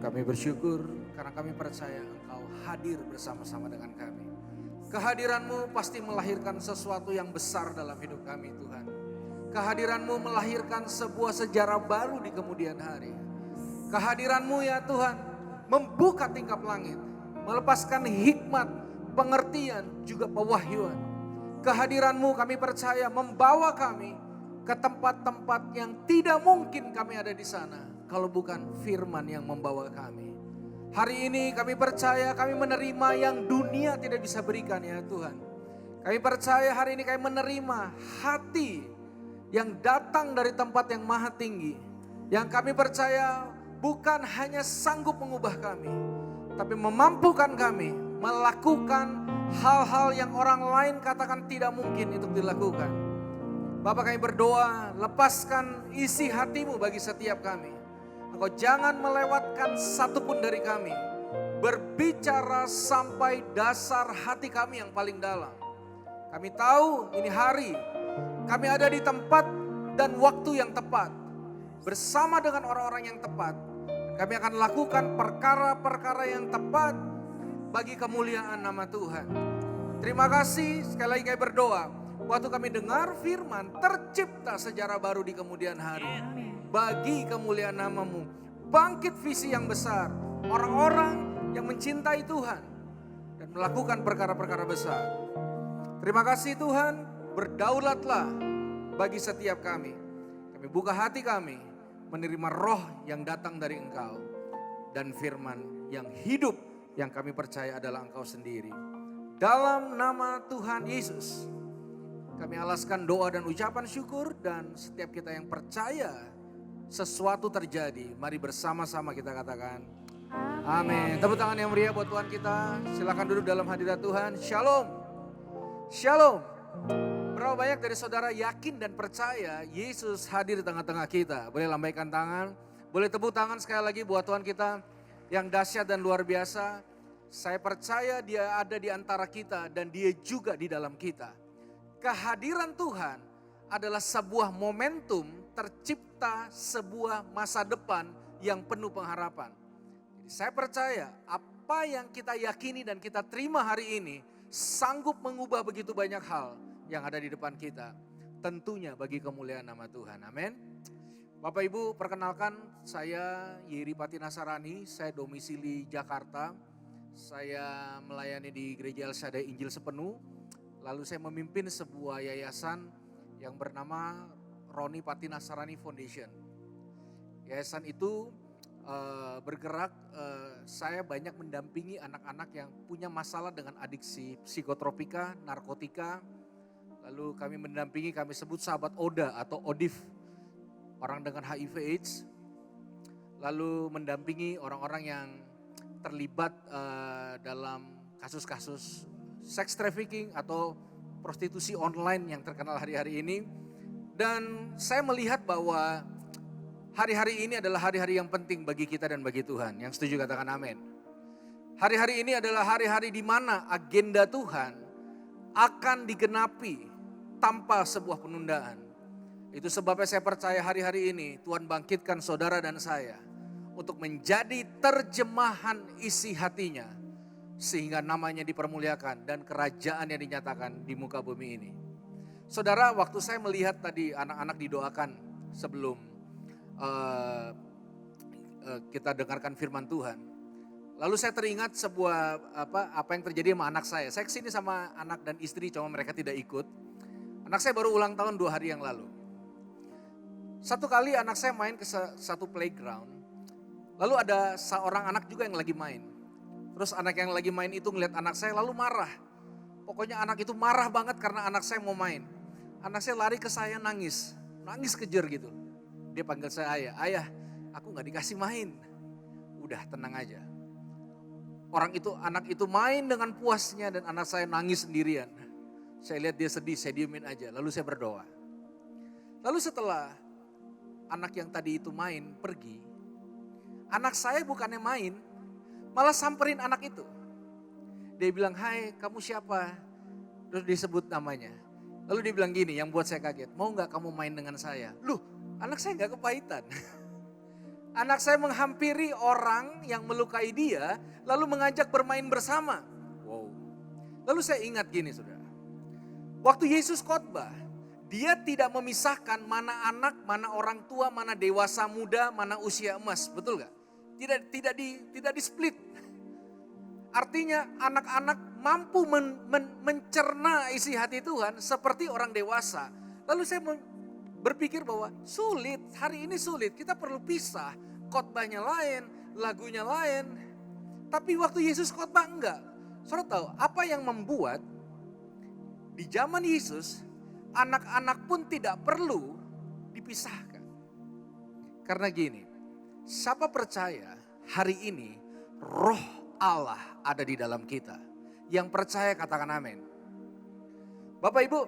Kami bersyukur karena kami percaya Engkau hadir bersama-sama dengan kami. Kehadiran-Mu pasti melahirkan sesuatu yang besar dalam hidup kami Tuhan. Kehadiran-Mu melahirkan sebuah sejarah baru di kemudian hari. Kehadiran-Mu ya Tuhan membuka tingkap langit, melepaskan hikmat, pengertian, juga pewahyuan. Kehadiran-Mu kami percaya membawa kami ke tempat-tempat yang tidak mungkin kami ada di sana kalau bukan firman yang membawa kami. Hari ini kami percaya kami menerima yang dunia tidak bisa berikan ya Tuhan. Kami percaya hari ini kami menerima hati yang datang dari tempat yang maha tinggi. Yang kami percaya bukan hanya sanggup mengubah kami, tapi memampukan kami melakukan hal-hal yang orang lain katakan tidak mungkin untuk dilakukan. Bapak kami berdoa, lepaskan isi hati-Mu bagi setiap kami. Engkau jangan melewatkan satupun dari kami. Berbicara sampai dasar hati kami yang paling dalam. Kami tahu ini hari, kami ada di tempat dan waktu yang tepat. Bersama dengan orang-orang yang tepat. Kami akan lakukan perkara-perkara yang tepat bagi kemuliaan nama Tuhan. Terima kasih, sekali lagi kami berdoa. Waktu kami dengar firman, tercipta sejarah baru di kemudian hari. Bagi kemuliaan nama-Mu, bangkit visi yang besar. Orang-orang yang mencintai Tuhan dan melakukan perkara-perkara besar. Terima kasih Tuhan, berdaulatlah bagi setiap kami. Kami buka hati kami, menerima roh yang datang dari Engkau. Dan firman yang hidup yang kami percaya adalah Engkau sendiri. Dalam nama Tuhan Yesus, kami alaskan doa dan ucapan syukur, dan setiap kita yang percaya sesuatu terjadi, mari bersama-sama kita katakan amin. Tepuk tangan yang meriah buat Tuhan kita. Silakan duduk dalam hadirat Tuhan. Shalom. Shalom. Berapa banyak dari saudara yakin dan percaya Yesus hadir di tengah-tengah kita? Boleh lambaikan tangan. Boleh tepuk tangan sekali lagi buat Tuhan kita yang dahsyat dan luar biasa. Saya percaya Dia ada di antara kita dan Dia juga di dalam kita. Kehadiran Tuhan adalah sebuah momentum tercipta sebuah masa depan yang penuh pengharapan. Jadi saya percaya apa yang kita yakini dan kita terima hari ini sanggup mengubah begitu banyak hal yang ada di depan kita. Tentunya bagi kemuliaan nama Tuhan. Amin. Bapak Ibu, perkenalkan saya Yeri Pati Nasarani, saya domisili Jakarta. Saya melayani di Gereja El Shaddai Injil Sepenuh. Lalu saya memimpin sebuah yayasan yang bernama Roni Pati Nasarani Foundation. Yayasan itu bergerak, saya banyak mendampingi anak-anak yang punya masalah dengan adiksi psikotropika, narkotika. Lalu kami mendampingi, kami sebut sahabat ODA atau ODIF, orang dengan HIV AIDS. Lalu mendampingi orang-orang yang terlibat dalam kasus-kasus sex trafficking atau prostitusi online yang terkenal hari-hari ini. Dan saya melihat bahwa hari-hari ini adalah hari-hari yang penting bagi kita dan bagi Tuhan. Yang setuju katakan amin. Hari-hari ini adalah hari-hari di mana agenda Tuhan akan digenapi tanpa sebuah penundaan. Itu sebabnya saya percaya hari-hari ini Tuhan bangkitkan saudara dan saya untuk menjadi terjemahan isi hatinya, sehingga namanya dipermuliakan dan kerajaannya dinyatakan di muka bumi ini. Saudara, waktu saya melihat tadi anak-anak didoakan sebelum kita dengarkan firman Tuhan. Lalu saya teringat sebuah apa yang terjadi sama anak saya. Saya kesini sama anak dan istri, cuma mereka tidak ikut. Anak saya baru ulang tahun 2 hari yang lalu. Satu kali anak saya main ke satu playground. Lalu ada seorang anak juga yang lagi main. Terus anak yang lagi main itu ngeliat anak saya lalu marah. Pokoknya anak itu marah banget karena anak saya mau main. Anak saya lari ke saya nangis kejer gitu. Dia panggil saya ayah, ayah aku gak dikasih main. Udah tenang aja. Anak itu main dengan puasnya dan anak saya nangis sendirian. Saya lihat dia sedih, saya diemin aja. Lalu saya berdoa. Lalu setelah anak yang tadi itu main pergi, anak saya bukannya main, malah samperin anak itu. Dia bilang, hai kamu siapa? Terus disebut namanya. Lalu dia bilang gini, yang buat saya kaget, mau gak kamu main dengan saya? Loh, anak saya gak kepahitan. Anak saya menghampiri orang yang melukai dia, lalu mengajak bermain bersama. Wow. Lalu saya ingat gini saudara. Waktu Yesus khotbah, dia tidak memisahkan mana anak, mana orang tua, mana dewasa muda, mana usia emas. Betul gak? Tidak di split. Artinya anak-anak mampu mencerna isi hati Tuhan seperti orang dewasa. Lalu saya berpikir bahwa sulit, hari ini sulit, kita perlu pisah. Khotbahnya lain, lagunya lain. Tapi waktu Yesus khotbah enggak. Saudara tahu apa yang membuat di zaman Yesus anak-anak pun tidak perlu dipisahkan. Karena gini, siapa percaya hari ini Roh Allah ada di dalam kita. Yang percaya katakan amin. Bapak Ibu,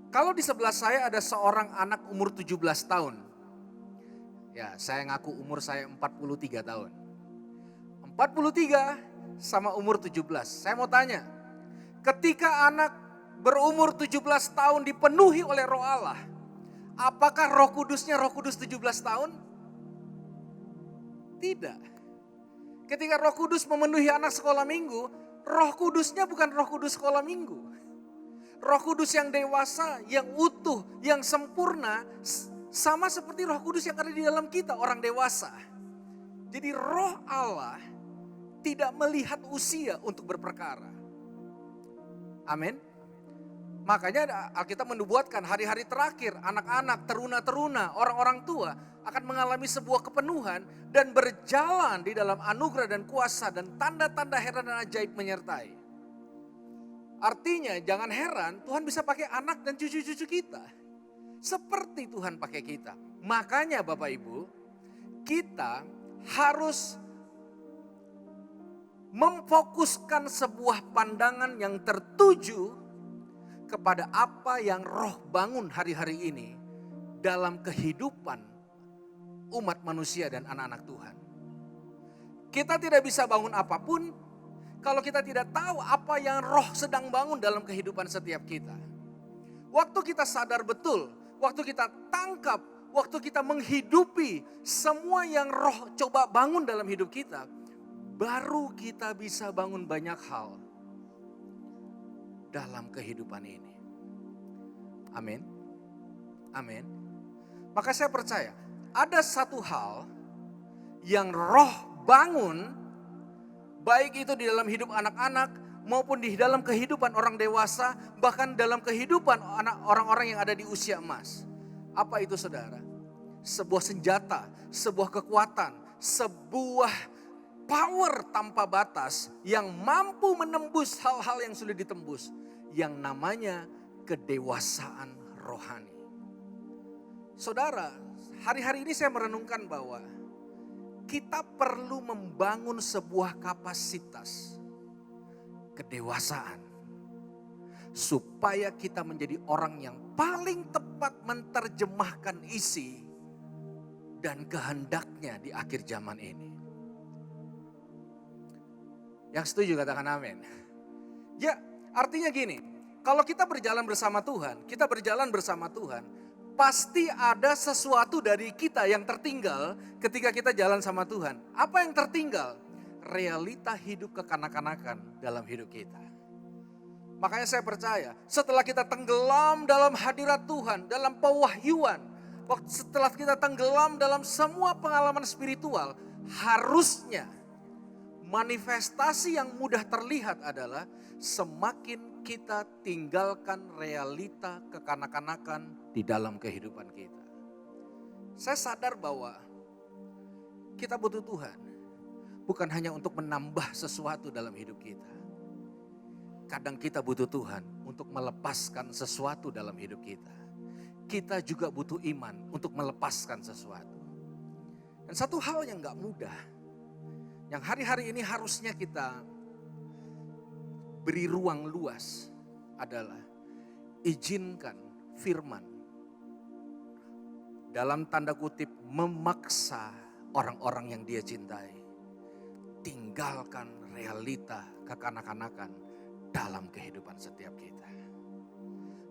kalau di sebelah saya ada seorang anak umur 17 tahun. Ya, saya ngaku umur saya 43 tahun. 43 sama umur 17. Saya mau tanya, ketika anak berumur 17 tahun dipenuhi oleh Roh Allah, apakah Roh Kudusnya Roh Kudus 17 tahun? Tidak. Ketika Roh Kudus memenuhi anak sekolah minggu, Roh Kudusnya bukan Roh Kudus sekolah minggu. Roh Kudus yang dewasa, yang utuh, yang sempurna, sama seperti Roh Kudus yang ada di dalam kita, orang dewasa. Jadi Roh Allah tidak melihat usia untuk berperkara. Amin. Makanya Alkitab menubuatkan hari-hari terakhir, anak-anak, teruna-teruna, orang-orang tua akan mengalami sebuah kepenuhan dan berjalan di dalam anugerah dan kuasa dan tanda-tanda heran dan ajaib menyertai. Artinya jangan heran Tuhan bisa pakai anak dan cucu-cucu kita. Seperti Tuhan pakai kita. Makanya Bapak Ibu, kita harus memfokuskan sebuah pandangan yang tertuju kepada apa yang Roh bangun hari-hari ini dalam kehidupan umat manusia dan anak-anak Tuhan. Kita tidak bisa bangun apapun kalau kita tidak tahu apa yang Roh sedang bangun dalam kehidupan setiap kita. Waktu kita sadar betul, waktu kita tangkap, waktu kita menghidupi semua yang Roh coba bangun dalam hidup kita, baru kita bisa bangun banyak hal dalam kehidupan ini. Amin. Amin. Maka saya percaya ada satu hal yang Roh bangun, baik itu di dalam hidup anak-anak maupun di dalam kehidupan orang dewasa, bahkan dalam kehidupan orang-orang yang ada di usia emas. Apa itu saudara? Sebuah senjata, sebuah kekuatan, sebuah power tanpa batas yang mampu menembus hal-hal yang sulit ditembus. Yang namanya kedewasaan rohani. Saudara, hari-hari ini saya merenungkan bahwa kita perlu membangun sebuah kapasitas kedewasaan. Supaya kita menjadi orang yang paling tepat menerjemahkan isi dan kehendaknya di akhir zaman ini. Yang setuju katakan amin. Ya, artinya gini, kalau kita berjalan bersama Tuhan, pasti ada sesuatu dari kita yang tertinggal ketika kita jalan sama Tuhan. Apa yang tertinggal? Realita hidup kekanak-kanakan dalam hidup kita. Makanya saya percaya setelah kita tenggelam dalam hadirat Tuhan, dalam pewahyuan, setelah kita tenggelam dalam semua pengalaman spiritual, harusnya manifestasi yang mudah terlihat adalah semakin kita tinggalkan realita kekanak-kanakan di dalam kehidupan kita. Saya sadar bahwa kita butuh Tuhan, bukan hanya untuk menambah sesuatu dalam hidup kita. Kadang kita butuh Tuhan untuk melepaskan sesuatu dalam hidup kita. Kita juga butuh iman untuk melepaskan sesuatu. Dan satu hal yang gak mudah, yang hari-hari ini harusnya kita beri ruang luas adalah izinkan firman dalam tanda kutip memaksa orang-orang yang dia cintai. Tinggalkan realita kekanak-kanakan dalam kehidupan setiap kita.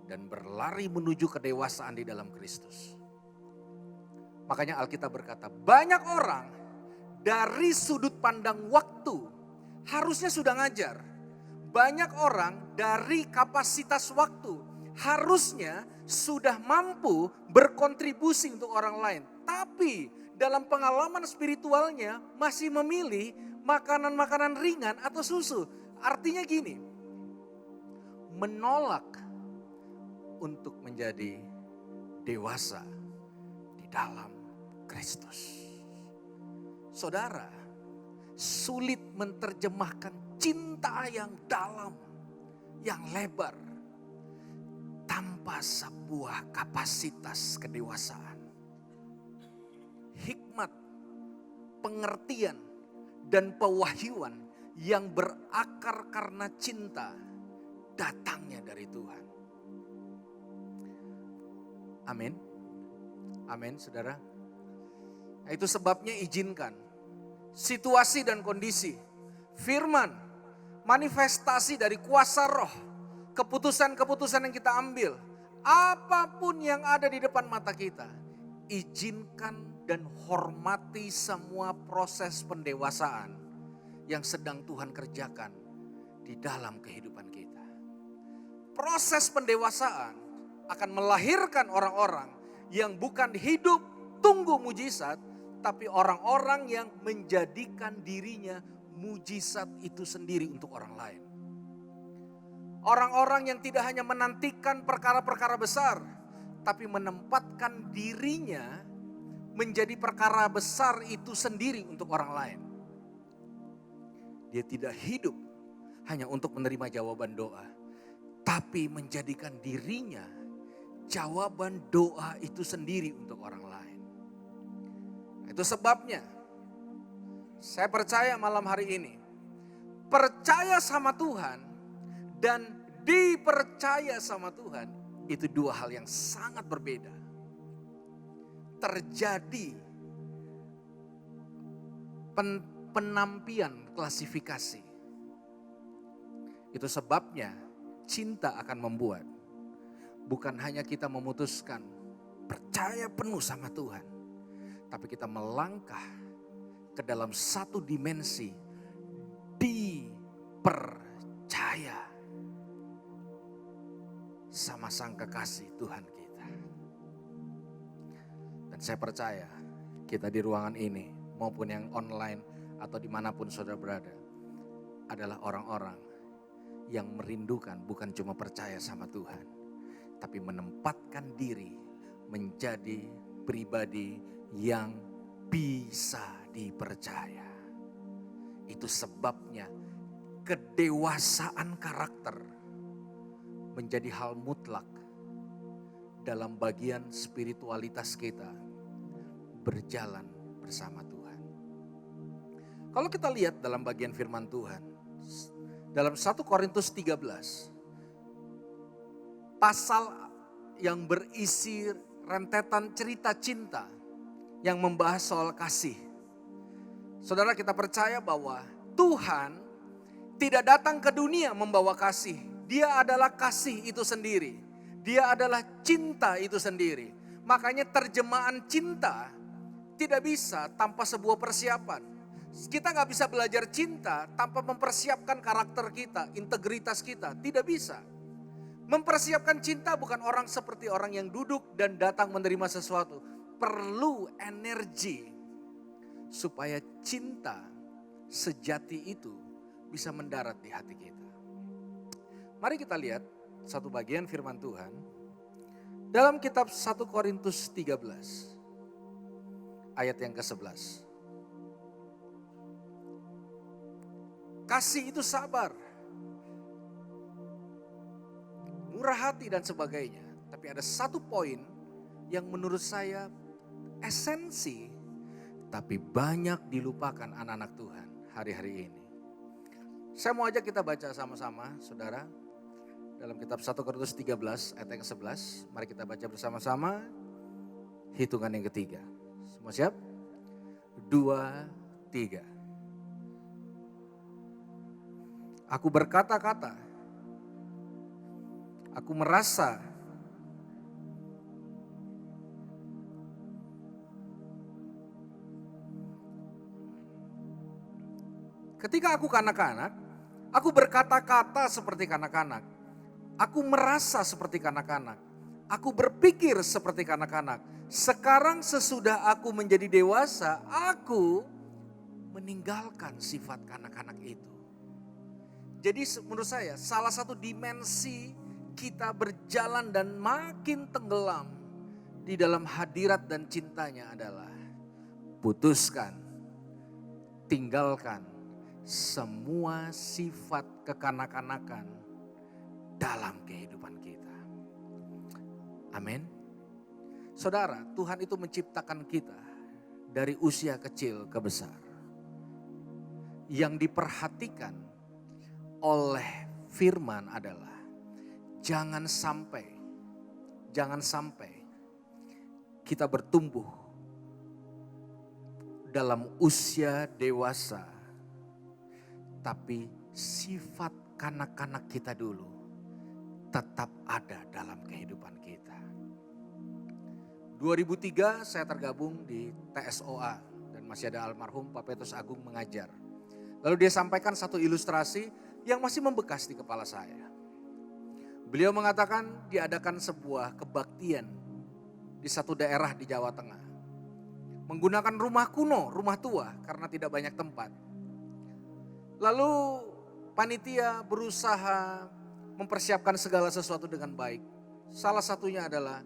Dan berlari menuju kedewasaan di dalam Kristus. Makanya Alkitab berkata, banyak orang dari sudut pandang waktu harusnya sudah ngajar. Banyak orang dari kapasitas waktu harusnya sudah mampu berkontribusi untuk orang lain. Tapi dalam pengalaman spiritualnya masih memilih makanan-makanan ringan atau susu. Artinya gini, menolak untuk menjadi dewasa di dalam Kristus. Saudara, sulit menerjemahkan cinta yang dalam, yang lebar, tanpa sebuah kapasitas kedewasaan. Hikmat, pengertian, dan pewahyuan yang berakar karena cinta datangnya dari Tuhan. Amin. Amin, saudara. Nah, itu sebabnya izinkan situasi dan kondisi, firman, manifestasi dari kuasa roh, keputusan-keputusan yang kita ambil, apapun yang ada di depan mata kita, izinkan dan hormati semua proses pendewasaan yang sedang Tuhan kerjakan di dalam kehidupan kita. Proses pendewasaan akan melahirkan orang-orang yang bukan hidup tunggu mujizat, tapi orang-orang yang menjadikan dirinya mujizat itu sendiri untuk orang lain. Orang-orang yang tidak hanya menantikan perkara-perkara besar, tapi menempatkan dirinya menjadi perkara besar itu sendiri untuk orang lain. Dia tidak hidup hanya untuk menerima jawaban doa, tapi menjadikan dirinya jawaban doa itu sendiri untuk orang lain. Itu sebabnya saya percaya malam hari ini, percaya sama Tuhan dan dipercaya sama Tuhan itu dua hal yang sangat berbeda. Terjadi penampian klasifikasi. Itu sebabnya cinta akan membuat bukan hanya kita memutuskan percaya penuh sama Tuhan, tapi kita melangkah ke dalam satu dimensi dipercaya sama Sang Kekasih Tuhan kita. Dan saya percaya kita di ruangan ini maupun yang online atau dimanapun saudara berada adalah orang-orang yang merindukan bukan cuma percaya sama Tuhan, tapi menempatkan diri menjadi pribadi yang bisa dipercaya. Itu sebabnya kedewasaan karakter menjadi hal mutlak dalam bagian spiritualitas kita berjalan bersama Tuhan. Kalau kita lihat dalam bagian firman Tuhan, dalam 1 Korintus 13, pasal yang berisi rentetan cerita cinta yang membahas soal kasih. Saudara, kita percaya bahwa Tuhan tidak datang ke dunia membawa kasih. Dia adalah kasih itu sendiri. Dia adalah cinta itu sendiri. Makanya terjemahan cinta tidak bisa tanpa sebuah persiapan. Kita gak bisa belajar cinta tanpa mempersiapkan karakter kita, integritas kita. Tidak bisa. Mempersiapkan cinta bukan orang seperti orang yang duduk dan datang menerima sesuatu. Perlu energi supaya cinta sejati itu bisa mendarat di hati kita. Mari kita lihat satu bagian firman Tuhan dalam kitab 1 Korintus 13 ayat yang ke-11. Kasih itu sabar, murah hati dan sebagainya. Tapi ada satu poin yang menurut saya esensi, tapi banyak dilupakan anak-anak Tuhan hari-hari ini. Saya mau ajak kita baca sama-sama, saudara. Dalam kitab 1 Korintus 13 ayat yang ke-11. Mari kita baca bersama-sama. Hitungan yang ketiga. Semua siap? 2, 3. Aku berkata-kata. Aku merasa. Ketika aku kanak-kanak, aku berkata-kata seperti kanak-kanak. Aku merasa seperti kanak-kanak. Aku berpikir seperti kanak-kanak. Sekarang sesudah aku menjadi dewasa, aku meninggalkan sifat kanak-kanak itu. Jadi menurut saya salah satu dimensi kita berjalan dan makin tenggelam di dalam hadirat dan cintanya adalah putuskan, tinggalkan semua sifat kekanak-kanakan dalam kehidupan kita. Amin. Saudara, Tuhan itu menciptakan kita dari usia kecil ke besar. Yang diperhatikan oleh firman adalah jangan sampai kita bertumbuh dalam usia dewasa, tapi sifat kanak-kanak kita dulu tetap ada dalam kehidupan kita. 2003 saya tergabung di TSOA dan masih ada almarhum Pak Petrus Agung mengajar. Lalu dia sampaikan satu ilustrasi yang masih membekas di kepala saya. Beliau mengatakan diadakan sebuah kebaktian di satu daerah di Jawa Tengah. Menggunakan rumah kuno, rumah tua karena tidak banyak tempat. Lalu panitia berusaha mempersiapkan segala sesuatu dengan baik. Salah satunya adalah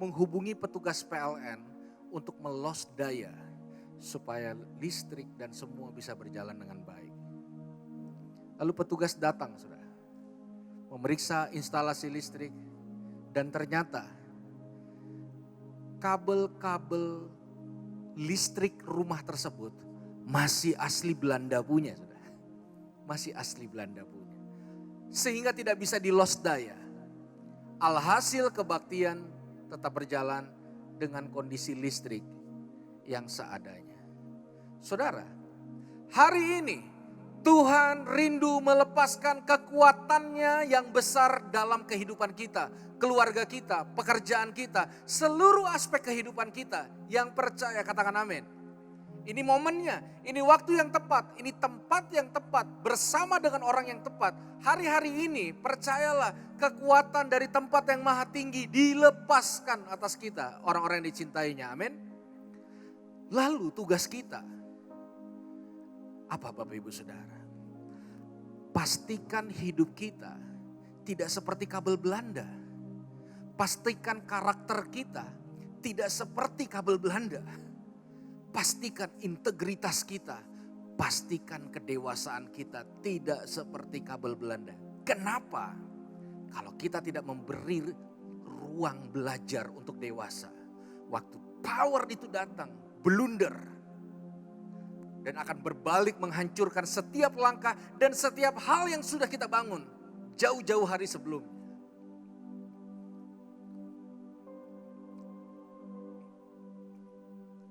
menghubungi petugas PLN untuk melos daya supaya listrik dan semua bisa berjalan dengan baik. Lalu petugas datang, saudara, memeriksa instalasi listrik dan ternyata kabel-kabel listrik rumah tersebut masih asli Belanda punya, saudara. Masih asli Belanda punya. Sehingga tidak bisa dilos daya. Alhasil kebaktian tetap berjalan dengan kondisi listrik yang seadanya. Saudara, hari ini Tuhan rindu melepaskan kekuatannya yang besar dalam kehidupan kita, keluarga kita, pekerjaan kita, seluruh aspek kehidupan kita. Yang percaya katakan amin. Ini momennya, ini waktu yang tepat, ini tempat yang tepat bersama dengan orang yang tepat. Hari-hari ini percayalah kekuatan dari tempat yang maha tinggi dilepaskan atas kita, orang-orang yang dicintainya, amin. Lalu tugas kita, apa Bapak Ibu Saudara? Pastikan hidup kita tidak seperti kabel Belanda. Pastikan karakter kita tidak seperti kabel Belanda. Pastikan integritas kita, pastikan kedewasaan kita tidak seperti kabel Belanda. Kenapa? Kalau kita tidak memberi ruang belajar untuk dewasa, waktu power itu datang, blunder. Dan akan berbalik menghancurkan setiap langkah dan setiap hal yang sudah kita bangun jauh-jauh hari sebelumnya.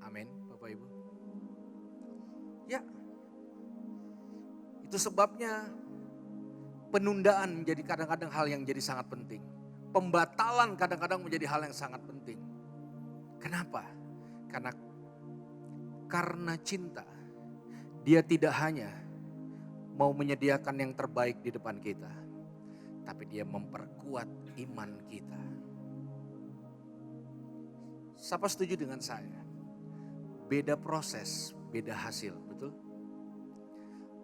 Amin, Bapak Ibu. Ya, itu sebabnya penundaan menjadi kadang-kadang hal yang jadi sangat penting. Pembatalan kadang-kadang menjadi hal yang sangat penting. Kenapa? Karena cinta. Dia tidak hanya mau menyediakan yang terbaik di depan kita, tapi dia memperkuat iman kita. Siapa setuju dengan saya? Beda proses, beda hasil, betul?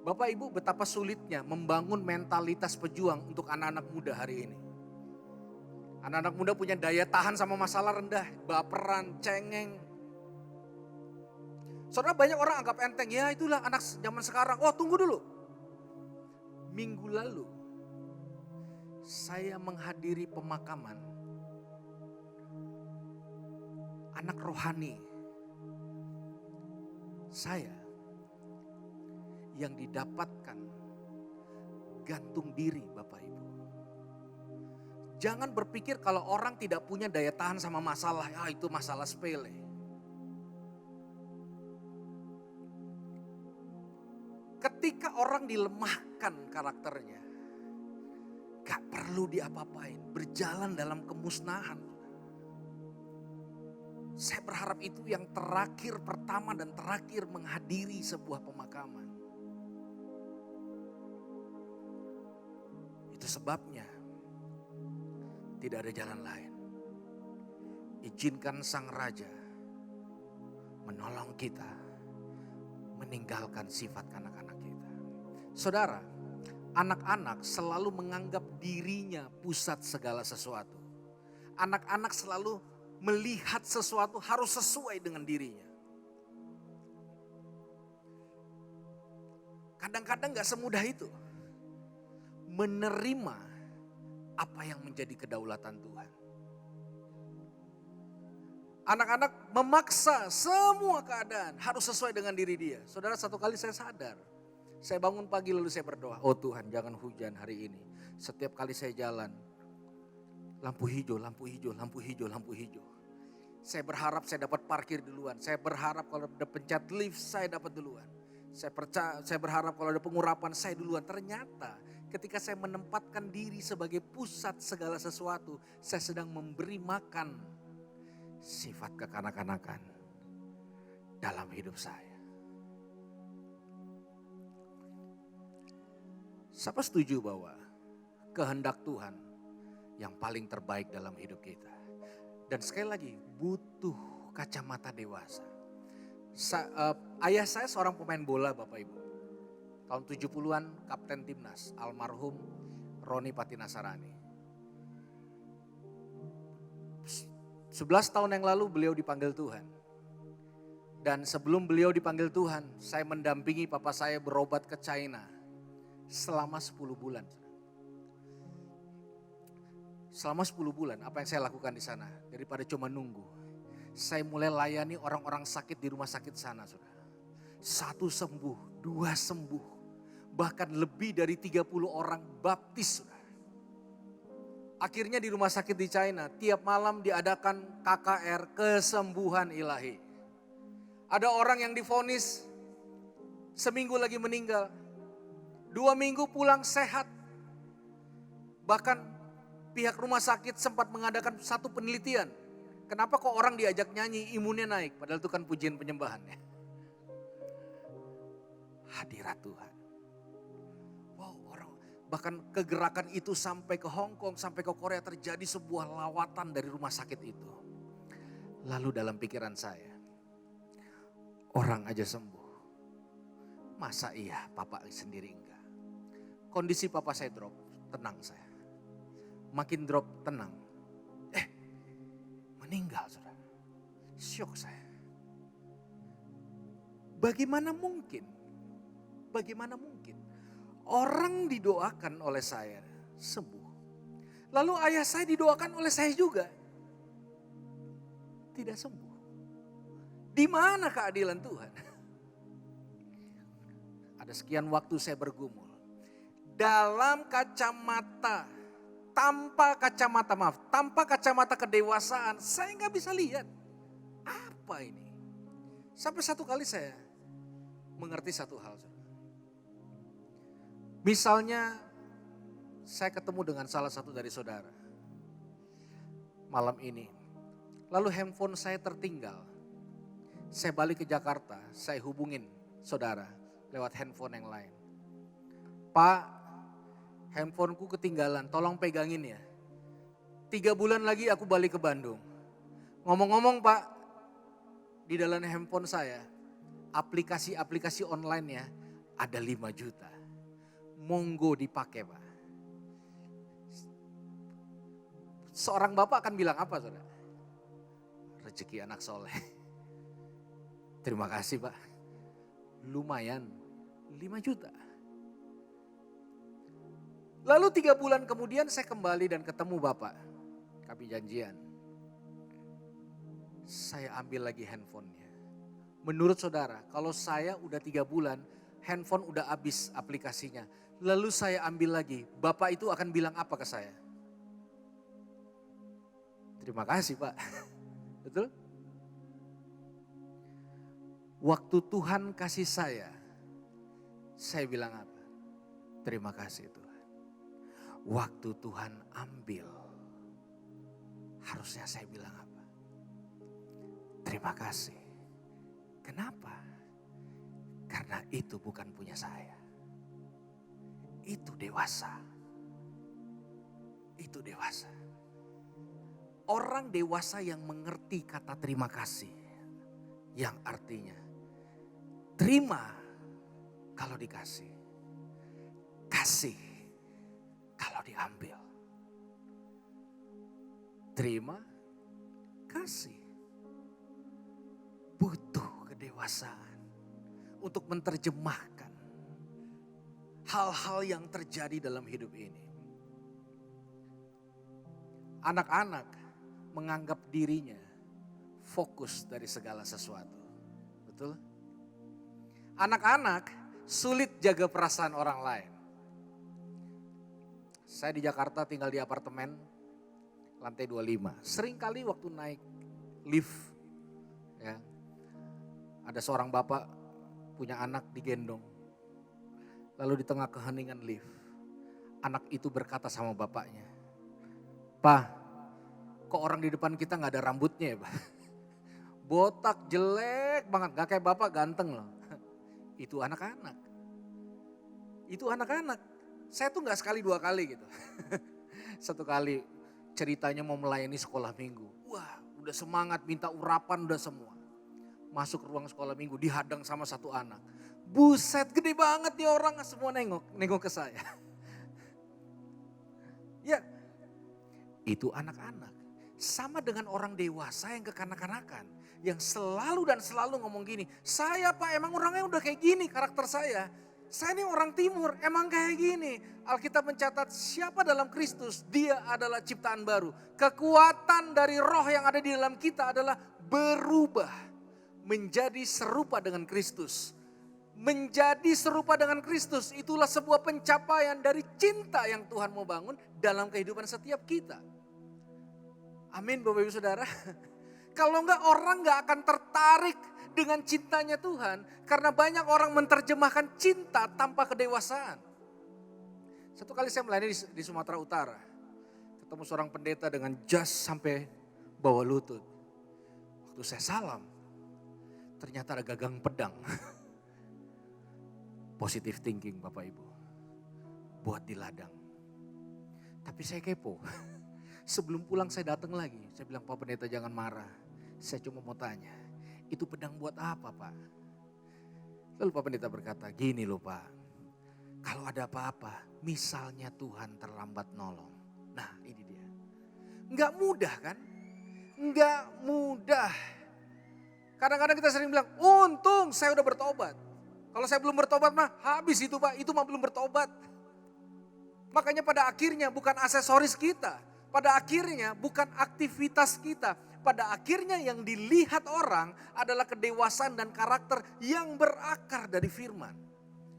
Bapak Ibu, betapa sulitnya membangun mentalitas pejuang untuk anak-anak muda hari ini. Anak-anak muda punya daya tahan sama masalah rendah, baperan, cengeng. Saudara, banyak orang anggap enteng, ya itulah anak zaman sekarang. Oh, tunggu dulu. Minggu lalu saya menghadiri pemakaman anak rohani saya yang didapatkan gantung diri, Bapak Ibu. Jangan berpikir kalau orang tidak punya daya tahan sama masalah, ya itu masalah sepele. Ketika orang dilemahkan karakternya, gak perlu diapa-apain, berjalan dalam kemusnahan. Saya berharap itu yang terakhir, pertama dan terakhir menghadiri sebuah pemakaman. Itu sebabnya tidak ada jalan lain. Izinkan Sang Raja menolong kita meninggalkan sifat kanak-kanak kita. Saudara, anak-anak selalu menganggap dirinya pusat segala sesuatu. Anak-anak selalu melihat sesuatu harus sesuai dengan dirinya. Kadang-kadang gak semudah itu menerima apa yang menjadi kedaulatan Tuhan. Anak-anak memaksa semua keadaan harus sesuai dengan diri dia. Saudara, satu kali saya sadar. Saya bangun pagi lalu saya berdoa, oh Tuhan jangan hujan hari ini. Setiap kali saya jalan, lampu hijau, lampu hijau, lampu hijau, lampu hijau. Saya berharap saya dapat parkir duluan. Saya berharap kalau ada pencet lift saya dapat duluan. Saya berharap kalau ada pengurapan saya duluan. Ternyata ketika saya menempatkan diri sebagai pusat segala sesuatu, saya sedang memberi makan sifat kekanak-kanakan dalam hidup saya. Siapa setuju bahwa kehendak Tuhan yang paling terbaik dalam hidup kita? Dan sekali lagi butuh kacamata dewasa. Ayah saya seorang pemain bola Bapak Ibu. Tahun 70-an kapten timnas almarhum Roni Patinasarani. 11 tahun yang lalu beliau dipanggil Tuhan. Dan sebelum beliau dipanggil Tuhan, saya mendampingi papa saya berobat ke China selama 10 bulan. Selama 10 bulan apa yang saya lakukan di sana daripada cuma nunggu. Saya mulai layani orang-orang sakit di rumah sakit sana, saudara. 1 sembuh, 2 sembuh. Bahkan lebih dari 30 orang baptis, saudara. Akhirnya di rumah sakit di China, tiap malam diadakan KKR, kesembuhan ilahi. Ada orang yang divonis seminggu lagi meninggal. 2 minggu pulang sehat. Bahkan pihak rumah sakit sempat mengadakan satu penelitian. Kenapa kok orang diajak nyanyi imunnya naik? Padahal itu kan pujian penyembahan ya. Hadirat Tuhan. Wow, orang bahkan kegerakan itu sampai ke Hong Kong, sampai ke Korea terjadi sebuah lawatan dari rumah sakit itu. Lalu dalam pikiran saya, orang aja sembuh. Masa iya papa sendiri enggak? Kondisi papa saya drop, tenang saya. Makin drop, tenang. Meninggal saudara. Syok saya. Bagaimana mungkin? Bagaimana mungkin? Orang didoakan oleh saya sembuh. Lalu ayah saya didoakan oleh saya juga. Tidak sembuh. Di mana keadilan Tuhan? Ada sekian waktu saya bergumul. Dalam kacamata, tanpa kacamata kedewasaan, saya nggak bisa lihat. Apa ini? Sampai satu kali saya mengerti satu hal. Misalnya saya ketemu dengan salah satu dari saudara malam ini. Lalu handphone saya tertinggal. Saya balik ke Jakarta, saya hubungin saudara lewat handphone yang lain. Pak, handphoneku ketinggalan, tolong pegangin ya. 3 bulan lagi aku balik ke Bandung. Ngomong-ngomong Pak, di dalam handphone saya, aplikasi-aplikasi online-nya ada 5 juta. Monggo dipakai Pak. Seorang bapak akan bilang apa saudara? Rezeki anak soleh. Terima kasih Pak. Lumayan, 5 juta. Lalu 3 bulan kemudian saya kembali dan ketemu Bapak. Kami janjian. Saya ambil lagi handphonenya. Menurut saudara, kalau saya udah 3 bulan, handphone udah habis aplikasinya. Lalu saya ambil lagi, Bapak itu akan bilang apa ke saya? Terima kasih Pak. Betul? Waktu Tuhan kasih saya bilang apa? Terima kasih Tuhan. Waktu Tuhan ambil, harusnya saya bilang apa? Terima kasih. Kenapa? Karena itu bukan punya saya. Itu dewasa. Itu dewasa. Orang dewasa yang mengerti kata terima kasih. Yang artinya terima kalau dikasih. Kasih kalau diambil. Terima, kasih. Butuh kedewasaan untuk menerjemahkan hal-hal yang terjadi dalam hidup ini. Anak-anak menganggap dirinya fokus dari segala sesuatu. Betul? Anak-anak sulit jaga perasaan orang lain. Saya di Jakarta tinggal di apartemen lantai 25. Sering kali waktu naik lift, ya, ada seorang bapak punya anak digendong. Lalu di tengah keheningan lift, anak itu berkata sama bapaknya, "Pak, kok orang di depan kita gak ada rambutnya ya Pak? Botak, jelek banget, gak kayak bapak, ganteng loh." Itu anak-anak. Itu anak-anak. Saya tuh gak sekali dua kali gitu. Satu kali ceritanya mau melayani sekolah minggu. Wah, udah semangat, minta urapan udah semua. Masuk ruang sekolah minggu dihadang sama satu anak. Buset, gede banget nih orang, semua nengok ke saya. Ya, itu anak-anak. Sama dengan orang dewasa yang kekanak-kanakan. Yang selalu dan selalu ngomong gini, "Saya Pak emang orangnya udah kayak gini karakter saya. Saya ini orang timur, emang kayak gini." Alkitab mencatat siapa dalam Kristus, dia adalah ciptaan baru. Kekuatan dari roh yang ada di dalam kita adalah berubah. Menjadi serupa dengan Kristus. Menjadi serupa dengan Kristus, itulah sebuah pencapaian dari cinta yang Tuhan mau bangun dalam kehidupan setiap kita. Amin Bapak Ibu Saudara. Kalau enggak orang enggak akan tertarik dengan cintanya Tuhan. Karena banyak orang menerjemahkan cinta tanpa kedewasaan. Satu kali saya melayani di Sumatera Utara. Ketemu seorang pendeta dengan jas sampai bawah lutut. Waktu saya salam, ternyata ada gagang pedang. Positive thinking Bapak Ibu. Buat di ladang. Tapi saya kepo. Sebelum pulang saya datang lagi. Saya bilang, "Pak Pendeta jangan marah. Saya cuma mau tanya, itu pedang buat apa Pak?" Lalu Pak Pendeta berkata, "Gini loh Pak. Kalau ada apa-apa, misalnya Tuhan terlambat nolong." Nah ini dia. Enggak mudah kan? Enggak mudah. Kadang-kadang kita sering bilang, "Untung saya udah bertobat. Kalau saya belum bertobat mah habis itu Pak, itu mah belum bertobat." Makanya pada akhirnya bukan aksesoris kita. Pada akhirnya bukan aktivitas kita. Pada akhirnya yang dilihat orang adalah kedewasaan dan karakter yang berakar dari firman.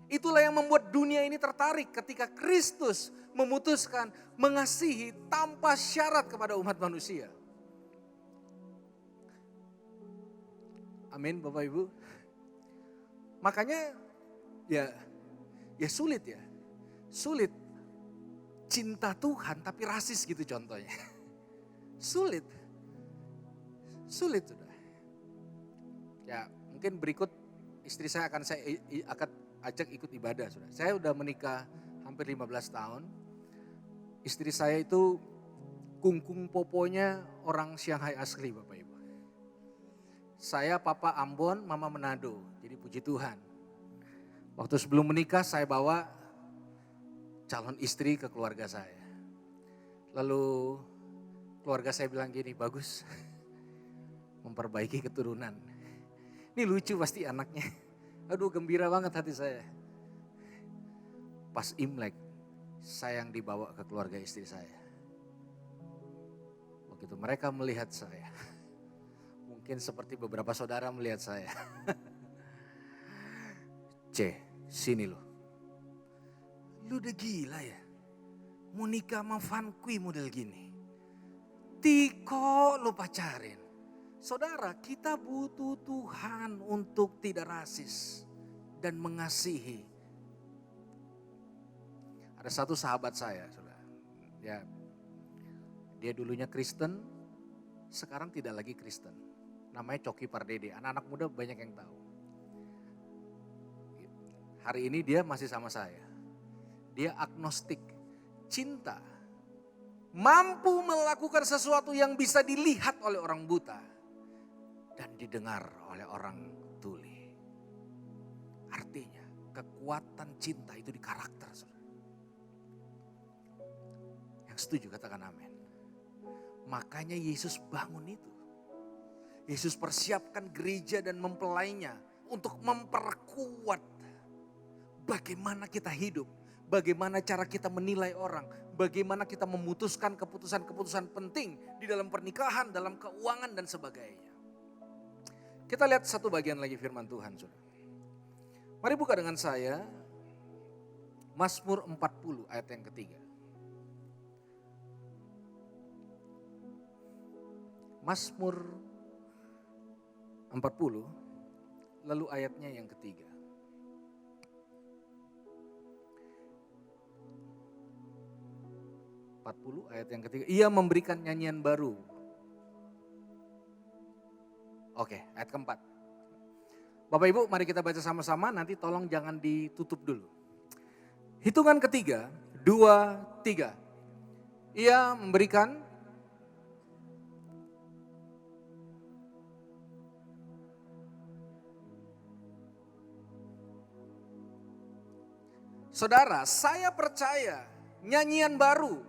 Itulah yang membuat dunia ini tertarik ketika Kristus memutuskan mengasihi tanpa syarat kepada umat manusia. Amin Bapak Ibu. Makanya ya sulit ya. Sulit. Cinta Tuhan tapi rasis gitu contohnya. Sulit. Sulit sudah. Ya mungkin berikut istri saya akan ajak ikut ibadah sudah. Saya udah menikah hampir 15 tahun. Istri saya itu kungkung poponya orang Shanghai asli Bapak Ibu. Saya Papa Ambon, Mama Manado. Jadi puji Tuhan. Waktu sebelum menikah saya bawa calon istri ke keluarga saya. Lalu keluarga saya bilang gini, "Bagus, memperbaiki keturunan. Ini lucu pasti anaknya." Aduh gembira banget hati saya. Pas Imlek, saya yang dibawa ke keluarga istri saya. Begitu mereka melihat saya, mungkin seperti beberapa saudara melihat saya. "C, sini loh. Lu udah gila ya? Mau nikah sama Van Kui model gini. Tiko lu pacarin." Saudara, kita butuh Tuhan untuk tidak rasis dan mengasihi. Ada satu sahabat saya, saudara. Ya, dia dulunya Kristen, sekarang tidak lagi Kristen. Namanya Coki Pardede, anak-anak muda banyak yang tahu. Hari ini dia masih sama saya. Dia agnostik, cinta mampu melakukan sesuatu yang bisa dilihat oleh orang buta dan didengar oleh orang tuli. Artinya kekuatan cinta itu di karakter. Yang setuju katakan amin. Makanya Yesus bangun itu. Yesus persiapkan gereja dan mempelainya untuk memperkuat bagaimana kita hidup, bagaimana cara kita menilai orang, bagaimana kita memutuskan keputusan-keputusan penting di dalam pernikahan, dalam keuangan dan sebagainya. Kita lihat satu bagian lagi firman Tuhan, Saudara. Mari buka dengan saya Mazmur 40 ayat yang ketiga. Mazmur 40 lalu ayatnya yang ketiga. Ayat yang ketiga, ia memberikan nyanyian baru. Oke, ayat keempat. Bapak Ibu mari kita baca sama-sama, nanti tolong jangan ditutup dulu. Hitungan ketiga, 2, 3. Ia memberikan Saudara, saya percaya nyanyian baru.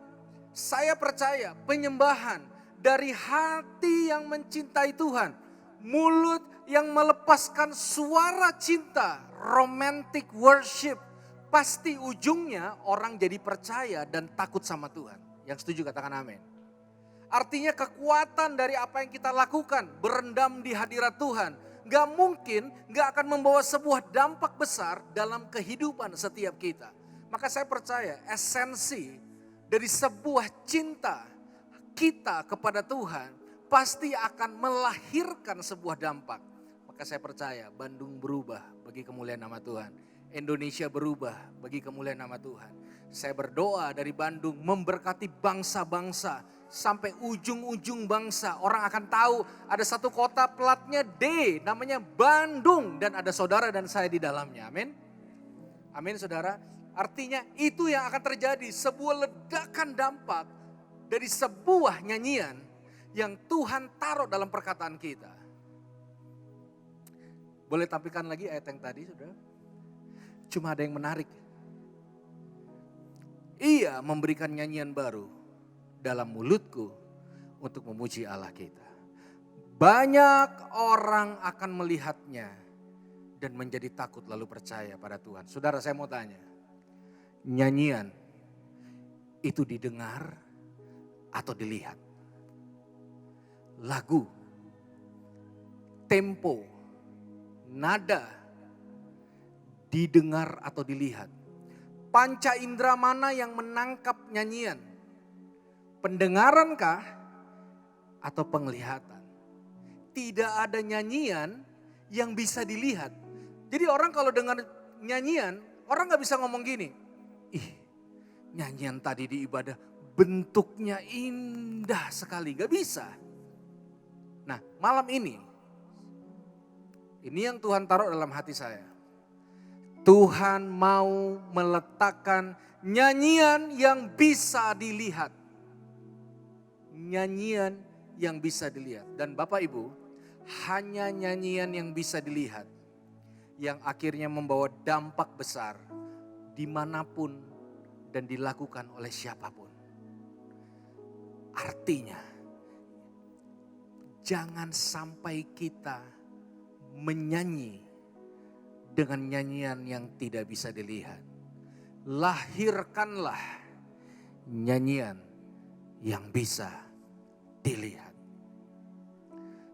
Saya percaya penyembahan dari hati yang mencintai Tuhan. Mulut yang melepaskan suara cinta, romantic worship. Pasti ujungnya orang jadi percaya dan takut sama Tuhan. Yang setuju katakan amin. Artinya kekuatan dari apa yang kita lakukan berendam di hadirat Tuhan. Gak mungkin gak akan membawa sebuah dampak besar dalam kehidupan setiap kita. Maka saya percaya esensi dari sebuah cinta kita kepada Tuhan pasti akan melahirkan sebuah dampak. Maka saya percaya Bandung berubah bagi kemuliaan nama Tuhan. Indonesia berubah bagi kemuliaan nama Tuhan. Saya berdoa dari Bandung memberkati bangsa-bangsa sampai ujung-ujung bangsa. Orang akan tahu ada satu kota platnya D namanya Bandung dan ada saudara dan saya di dalamnya. Amin. Amin saudara. Artinya itu yang akan terjadi, sebuah ledakan dampak dari sebuah nyanyian yang Tuhan taruh dalam perkataan kita. Boleh tampilkan lagi ayat yang tadi saudara? Cuma ada yang menarik. Ia memberikan nyanyian baru dalam mulutku untuk memuji Allah kita. Banyak orang akan melihatnya dan menjadi takut lalu percaya pada Tuhan. Saudara saya mau tanya. Nyanyian itu didengar atau dilihat? Lagu, tempo, nada, didengar atau dilihat? Panca indera mana yang menangkap nyanyian? Pendengarankah atau penglihatan? Tidak ada nyanyian yang bisa dilihat. Jadi orang kalau dengar nyanyian, orang gak bisa ngomong gini. Ih, nyanyian tadi di ibadah bentuknya indah sekali, gak bisa. Nah malam ini yang Tuhan taruh dalam hati saya. Tuhan mau meletakkan nyanyian yang bisa dilihat. Nyanyian yang bisa dilihat. Dan Bapak Ibu, hanya nyanyian yang bisa dilihat yang akhirnya membawa dampak besar dimanapun dan dilakukan oleh siapapun. Artinya, jangan sampai kita menyanyi dengan nyanyian yang tidak bisa dilihat. Lahirkanlah nyanyian yang bisa dilihat.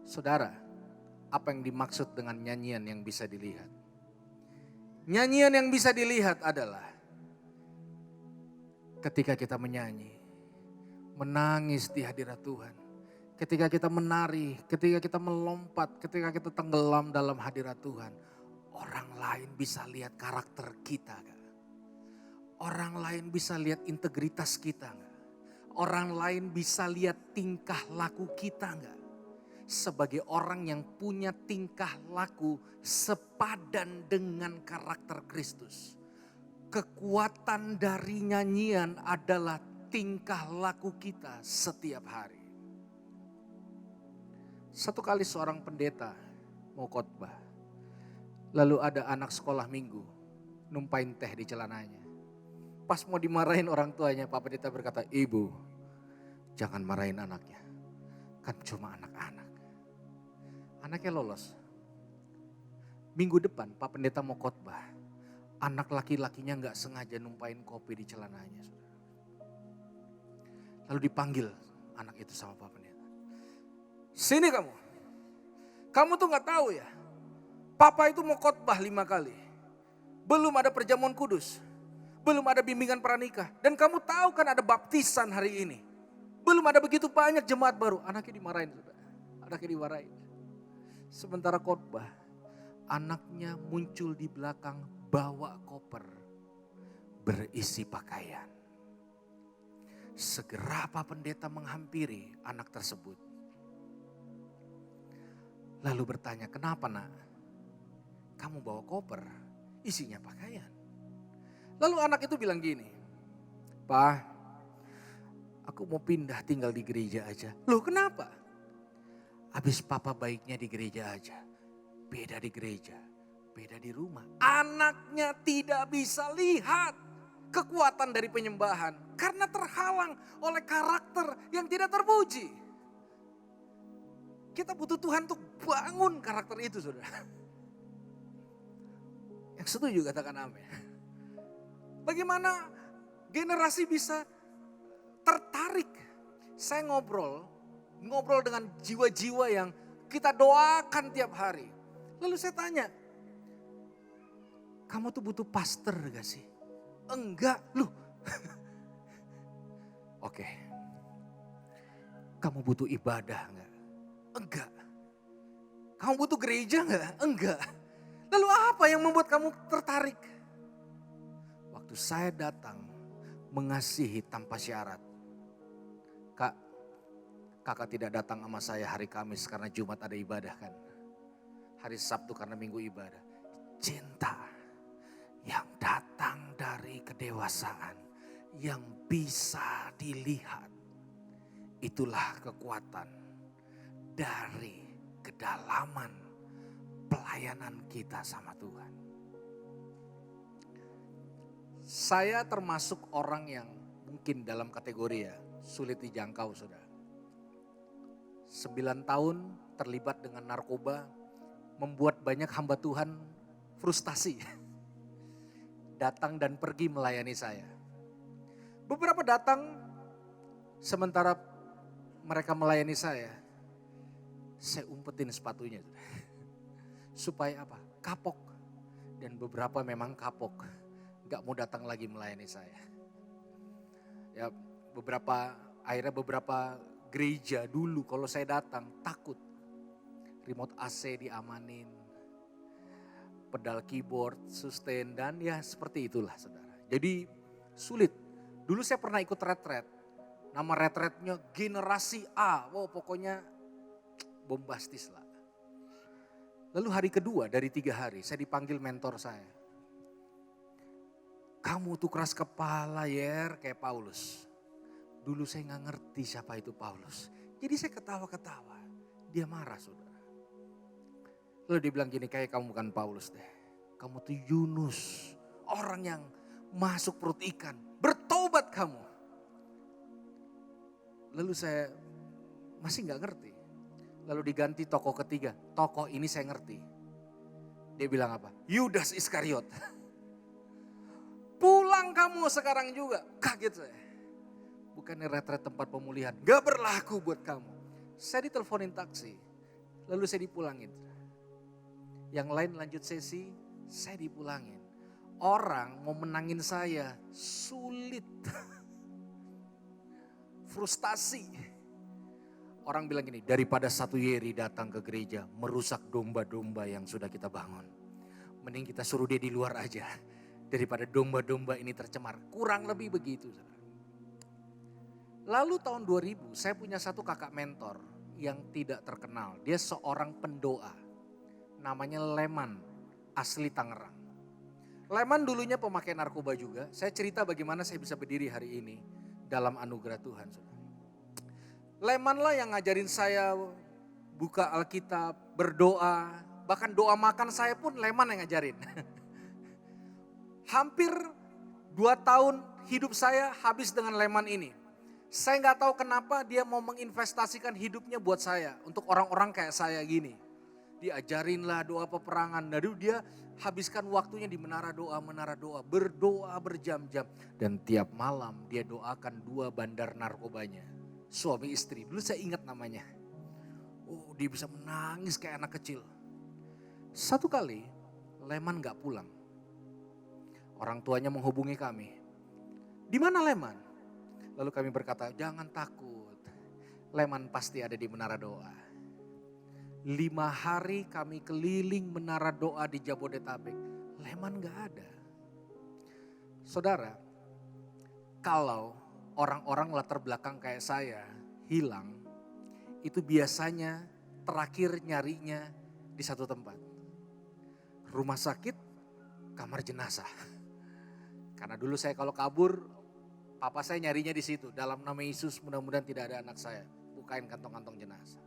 Saudara, apa yang dimaksud dengan nyanyian yang bisa dilihat? Nyanyian yang bisa dilihat adalah ketika kita menyanyi, menangis di hadirat Tuhan. Ketika kita menari, ketika kita melompat, ketika kita tenggelam dalam hadirat Tuhan. Orang lain bisa lihat karakter kita. Orang lain bisa lihat integritas kita. Orang lain bisa lihat tingkah laku kita enggak? Sebagai orang yang punya tingkah laku sepadan dengan karakter Kristus. Kekuatan dari nyanyian adalah tingkah laku kita setiap hari. Satu kali seorang pendeta mau khotbah, lalu ada anak sekolah minggu numpain teh di celananya. Pas mau dimarahin orang tuanya, Pak Pendeta berkata, "Ibu, jangan marahin anaknya, kan cuma anak-anak." Anaknya lolos. Minggu depan Pak Pendeta mau khotbah, anak laki-lakinya gak sengaja numpain kopi di celananya. Lalu dipanggil anak itu sama Pak Pendeta. "Sini kamu, kamu tuh gak tahu ya, Papa itu mau khotbah 5 kali. Belum ada perjamuan kudus, belum ada bimbingan pranikah. Dan kamu tahu kan ada baptisan hari ini. Belum ada begitu banyak jemaat baru." Anaknya dimarahin, saudara. Anaknya dimarahin. Sementara khotbah, anaknya muncul di belakang bawa koper berisi pakaian. Segera Pak Pendeta menghampiri anak tersebut. Lalu bertanya, "Kenapa nak? Kamu bawa koper, isinya pakaian." Lalu anak itu bilang gini, "Pak, aku mau pindah tinggal di gereja aja." "Loh kenapa?" "Habis papa baiknya di gereja aja, beda di gereja, beda di rumah." Anaknya tidak bisa lihat kekuatan dari penyembahan karena terhalang oleh karakter yang tidak terpuji. Kita butuh Tuhan untuk bangun karakter itu, saudara. Yang setuju katakan amin. Bagaimana generasi bisa tertarik? Saya ngobrol dengan jiwa-jiwa yang kita doakan tiap hari. Lalu saya tanya, "Kamu tuh butuh pastor gak sih?" "Enggak." "Loh." "Oke. Kamu butuh ibadah gak?" "Enggak." "Kamu butuh gereja gak?" "Enggak." "Lalu apa yang membuat kamu tertarik?" "Waktu saya datang mengasihi tanpa syarat. Kak, kakak tidak datang sama saya hari Kamis karena Jumat ada ibadah kan. Hari Sabtu karena Minggu ibadah. Cinta yang datang dari kedewasaan yang bisa dilihat. Itulah kekuatan dari kedalaman pelayanan kita sama Tuhan." Saya termasuk orang yang mungkin dalam kategori ya sulit dijangkau, saudara. 9 tahun terlibat dengan narkoba, membuat banyak hamba Tuhan frustasi. Datang dan pergi melayani saya. Beberapa datang sementara mereka melayani saya umpetin sepatunya. Supaya apa? Kapok. Dan beberapa memang kapok. Gak mau datang lagi melayani saya. Ya akhirnya beberapa gereja dulu kalau saya datang takut. Remote AC diamanin. Pedal keyboard, sustain dan ya seperti itulah, saudara. Jadi sulit. Dulu saya pernah ikut retret. Nama retretnya Generasi A. Wow, pokoknya bombastis lah. Lalu hari kedua dari 3 hari saya dipanggil mentor saya. "Kamu tuh keras kepala Yer kayak Paulus." Dulu saya gak ngerti siapa itu Paulus. Jadi saya ketawa-ketawa. Dia marah, saudara. Lalu dia bilang gini, "Kayak kamu bukan Paulus deh. Kamu tuh Yunus. Orang yang masuk perut ikan. Bertobat kamu." Lalu saya masih gak ngerti. Lalu diganti tokoh ketiga. Tokoh ini saya ngerti. Dia bilang apa? "Yudas Iskariot." "Pulang kamu sekarang juga." Kaget saya. Bukannya retret tempat pemulihan. Gak berlaku buat kamu. Saya diteleponin taksi. Lalu saya dipulangin. Yang lain lanjut sesi, saya dipulangin. Orang mau menangin saya sulit. Frustasi. Orang bilang gini, daripada satu Yeri datang ke gereja merusak domba-domba yang sudah kita bangun. Mending kita suruh dia di luar aja. Daripada domba-domba ini tercemar. Kurang lebih begitu. Lalu tahun 2000 saya punya satu kakak mentor yang tidak terkenal. Dia seorang pendoa. Namanya Leman, asli Tangerang. Leman dulunya pemakai narkoba juga. Saya cerita bagaimana saya bisa berdiri hari ini. dalam anugerah Tuhan. Lemanlah yang ngajarin saya buka Alkitab, berdoa, bahkan doa makan saya pun Leman yang ngajarin. Hampir 2 tahun hidup saya habis dengan Leman ini. Saya nggak tahu kenapa dia mau menginvestasikan hidupnya buat saya, untuk orang-orang kayak saya gini. Diajarinlah doa peperangan, lalu dia habiskan waktunya di menara doa, berdoa berjam-jam. Dan tiap malam dia doakan 2 bandar narkobanya, suami istri. Dulu saya ingat namanya. Oh, dia bisa menangis kayak anak kecil. Satu kali Leman gak pulang. Orang tuanya menghubungi kami. Di mana Leman? Lalu kami berkata, jangan takut. Leman pasti ada di menara doa. 5 hari kami keliling menara doa di Jabodetabek. Leman gak ada. Saudara, kalau orang-orang latar belakang kayak saya hilang, itu biasanya terakhir nyarinya di satu tempat. Rumah sakit, kamar jenazah. Karena dulu saya kalau kabur, papa saya nyarinya di situ. Dalam nama Yesus mudah-mudahan tidak ada anak saya. Bukain kantong-kantong jenazah.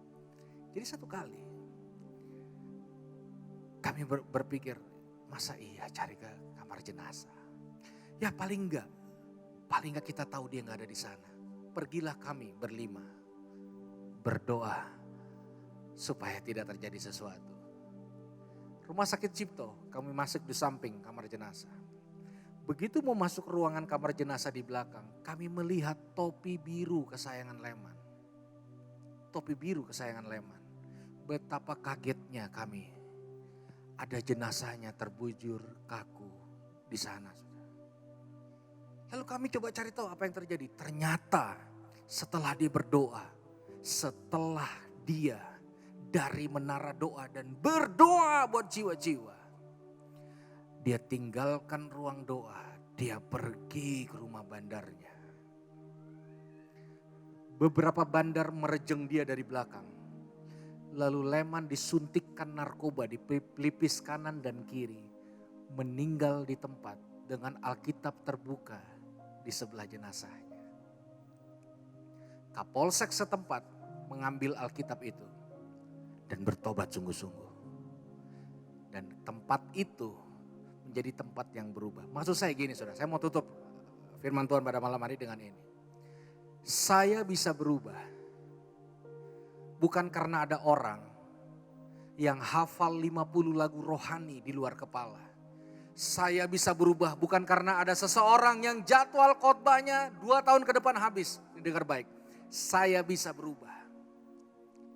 Jadi satu kali kami berpikir, masa iya cari ke kamar jenazah? Ya paling enggak kita tahu dia enggak ada di sana. Pergilah kami berlima berdoa supaya tidak terjadi sesuatu. Rumah sakit Cipto, kami masuk di samping kamar jenazah. Begitu mau masuk ruangan kamar jenazah di belakang, kami melihat topi biru kesayangan Leman. Topi biru kesayangan Leman. Betapa kagetnya kami. Ada jenazahnya terbujur kaku di sana. Lalu kami coba cari tahu apa yang terjadi. Ternyata setelah dia berdoa, setelah dia dari menara doa dan berdoa buat jiwa-jiwa, dia tinggalkan ruang doa, dia pergi ke rumah bandarnya. Beberapa bandar merejeng dia dari belakang. Lalu Leman disuntikkan narkoba di pelipis kanan dan kiri. Meninggal di tempat dengan Alkitab terbuka di sebelah jenazahnya. Kapolsek setempat mengambil Alkitab itu dan bertobat sungguh-sungguh. Dan tempat itu menjadi tempat yang berubah. Maksud saya gini saudara, saya mau tutup firman Tuhan pada malam hari dengan ini. Saya bisa berubah bukan karena ada orang yang hafal 50 lagu rohani di luar kepala. Saya bisa berubah bukan karena ada seseorang yang jadwal khotbahnya 2 tahun ke depan habis. Dengar baik, saya bisa berubah.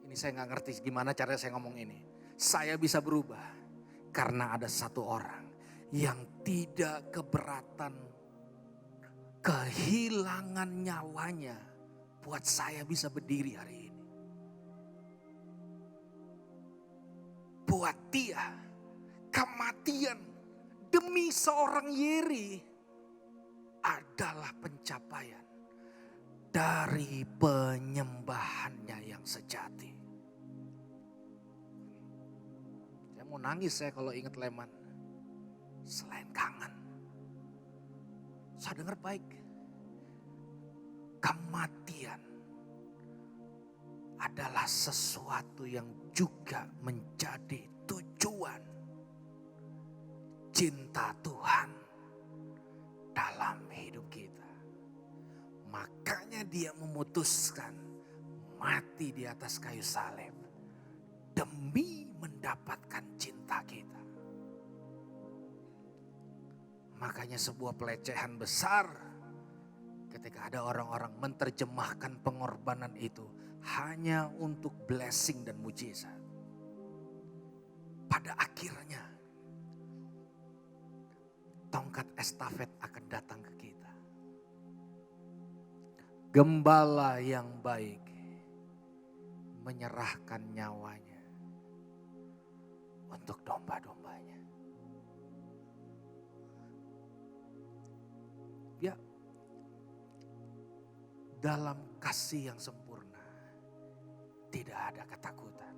Ini saya gak ngerti gimana caranya saya ngomong ini. Saya bisa berubah karena ada satu orang yang tidak keberatan kehilangan nyawanya buat saya bisa berdiri hari ini. Buat dia, kematian demi seorang Yeri adalah pencapaian dari penyembahannya yang sejati. Saya mau nangis saya kalau ingat Leman. Selain kangen. Saya dengar baik. Kematian adalah sesuatu yang juga menjadi tujuan cinta Tuhan dalam hidup kita. Makanya dia memutuskan mati di atas kayu salib demi mendapatkan cinta kita. Makanya sebuah pelecehan besar ketika ada orang-orang menerjemahkan pengorbanan itu hanya untuk blessing dan mujizat. Pada akhirnya tongkat estafet akan datang ke kita. Gembala yang baik menyerahkan nyawanya untuk domba-dombanya. Ya, dalam kasih yang sempurna tidak ada ketakutan.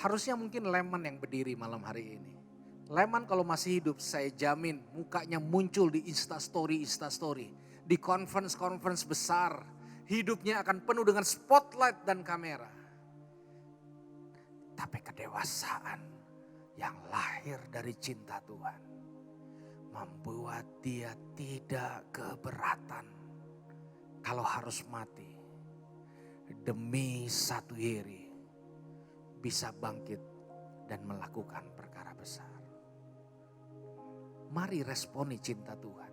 Harusnya mungkin Leman yang berdiri malam hari ini. Leman kalau masih hidup saya jamin mukanya muncul di Instastory. di conference besar, hidupnya akan penuh dengan spotlight dan kamera. Tapi kedewasaan yang lahir dari cinta Tuhan membuat dia tidak keberatan kalau harus mati demi satu Yeri bisa bangkit dan melakukan perkara besar. Mari responi cinta Tuhan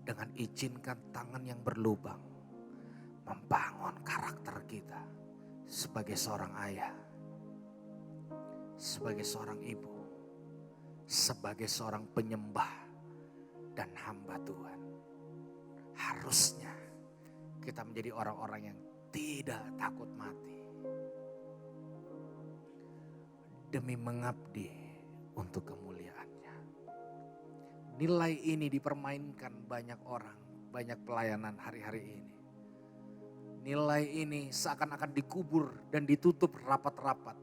dengan izinkan tangan yang berlubang membangun karakter kita sebagai seorang ayah, sebagai seorang ibu, sebagai seorang penyembah dan hamba Tuhan. Harusnya kita menjadi orang-orang yang tidak takut mati demi mengabdi untuk kemuliaan-Nya. Nilai ini dipermainkan banyak orang, banyak pelayanan hari-hari ini. Nilai ini seakan-akan dikubur dan ditutup rapat-rapat.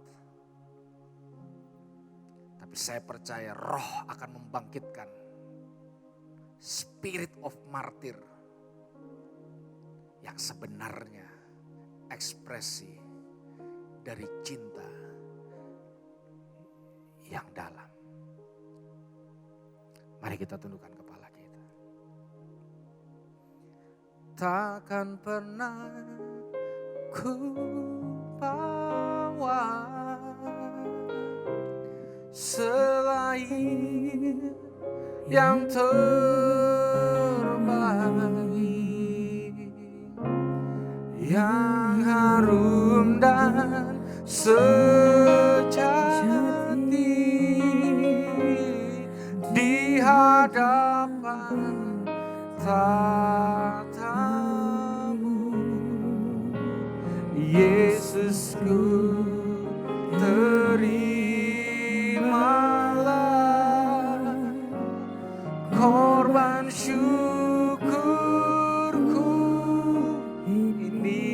Tapi saya percaya Roh akan membangkitkan spirit of martyr yang sebenarnya ekspresi dari cinta yang dalam. Mari kita tundukkan kepala kita. Takkan pernah ku bawa selain yang terbaik, yang harum dan sejati di hadapan tatamu, Yesusku, terimalah korban syukurku ini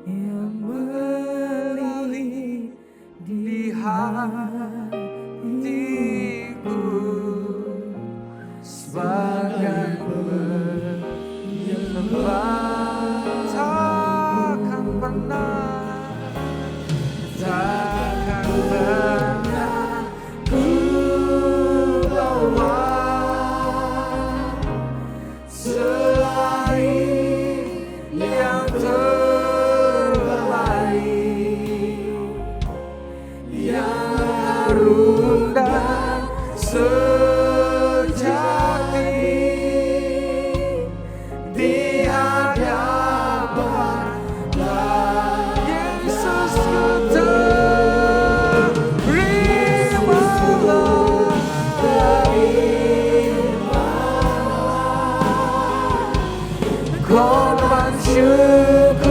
yang mengalir di hatiku sebagai penyembah. Takkan pernah ku bawa selain yang terbaik, yang harum dan sejati di hadapan Yesus. Korban syukurku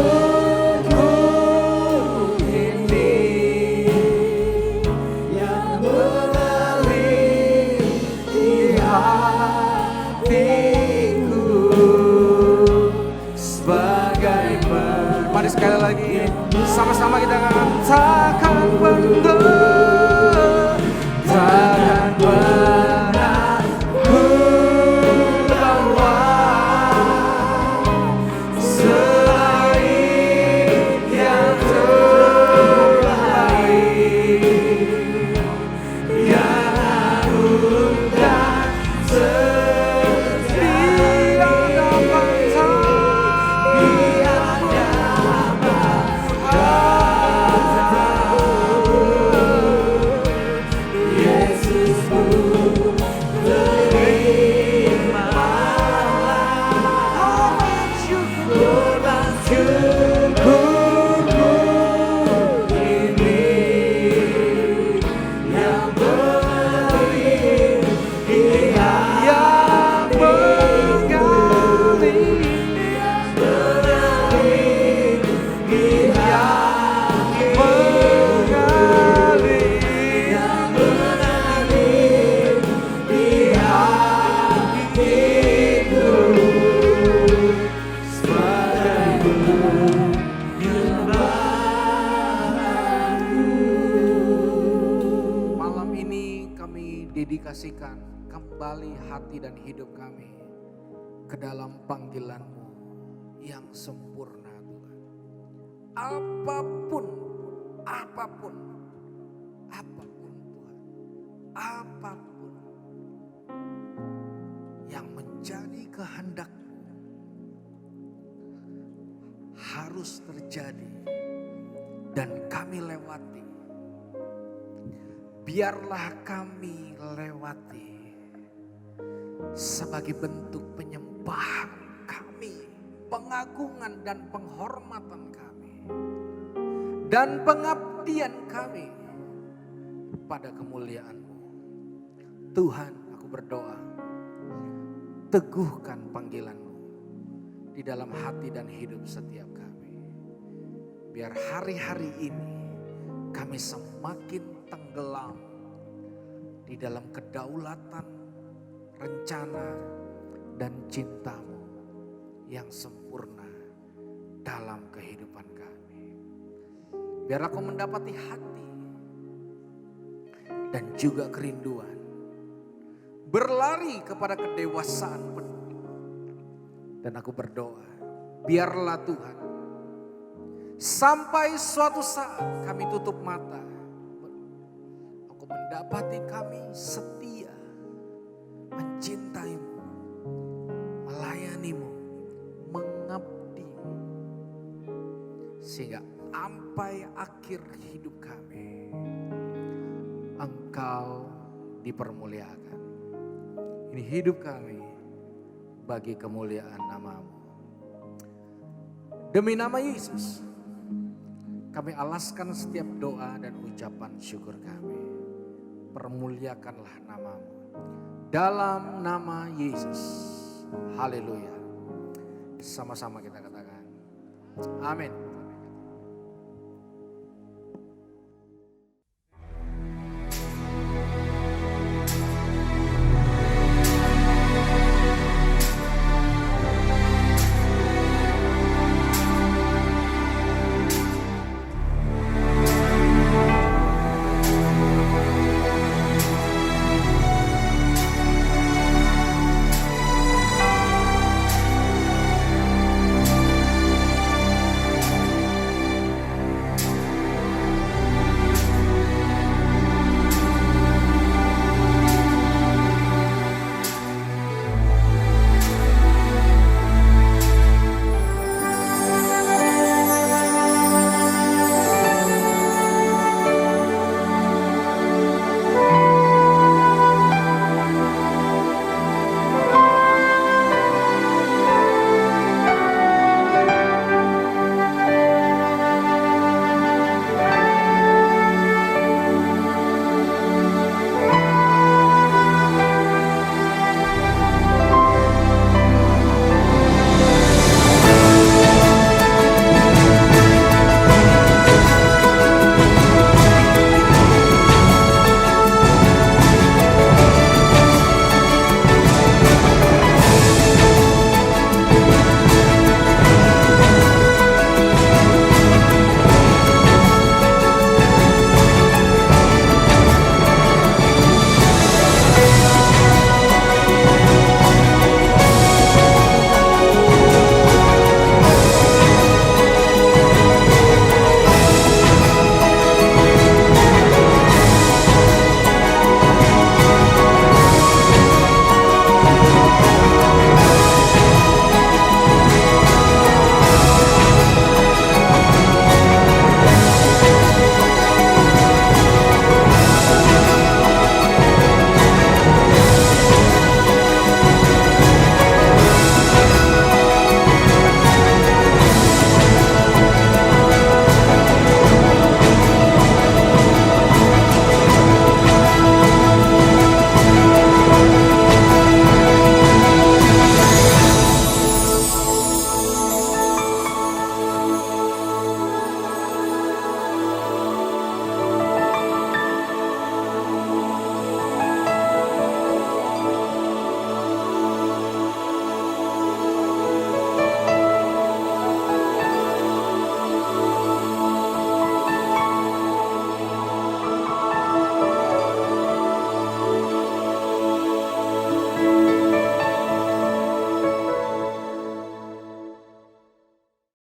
ini yang mengalir di hatiku sebagai mari sekali lagi sama-sama kita katakan benar, takkan pernah ku bawa selain yang terbaik, yang harum dan sejati di hadapan Yesusku, terimalah korban syukurku ini yang mengalir di dedikasikan kembali hati dan hidup kami ke dalam panggilan-Mu yang sempurna Tuhan. Apapun Tuhan, apapun yang menjadi kehendak-Mu harus terjadi dan kami lewati. Biarlah kami lewati sebagai bentuk penyembahan kami, pengagungan dan penghormatan kami, dan pengabdian kami pada kemuliaan-Mu. Tuhan, aku berdoa, teguhkan panggilan-Mu di dalam hati dan hidup setiap kami. Biar hari-hari ini kami semakin tenggelam di dalam kedaulatan, rencana, dan cinta-Mu yang sempurna dalam kehidupan kami. Biar aku mendapati hati dan juga kerinduan berlari kepada kedewasaan penuh. Dan aku berdoa, biarlah Tuhan, sampai suatu saat kami tutup mata, aku mendapati kami setia, mencintai-Mu, melayani-Mu, mengabdi, sehingga sampai akhir hidup kami, Engkau dipermuliakan. Ini hidup kami bagi kemuliaan nama-Mu. Demi nama Yesus, kami alaskan setiap doa dan ucapan syukur kami. Permuliakanlah nama-Mu. Dalam nama Yesus. Haleluya. Sama-sama kita katakan. Amin.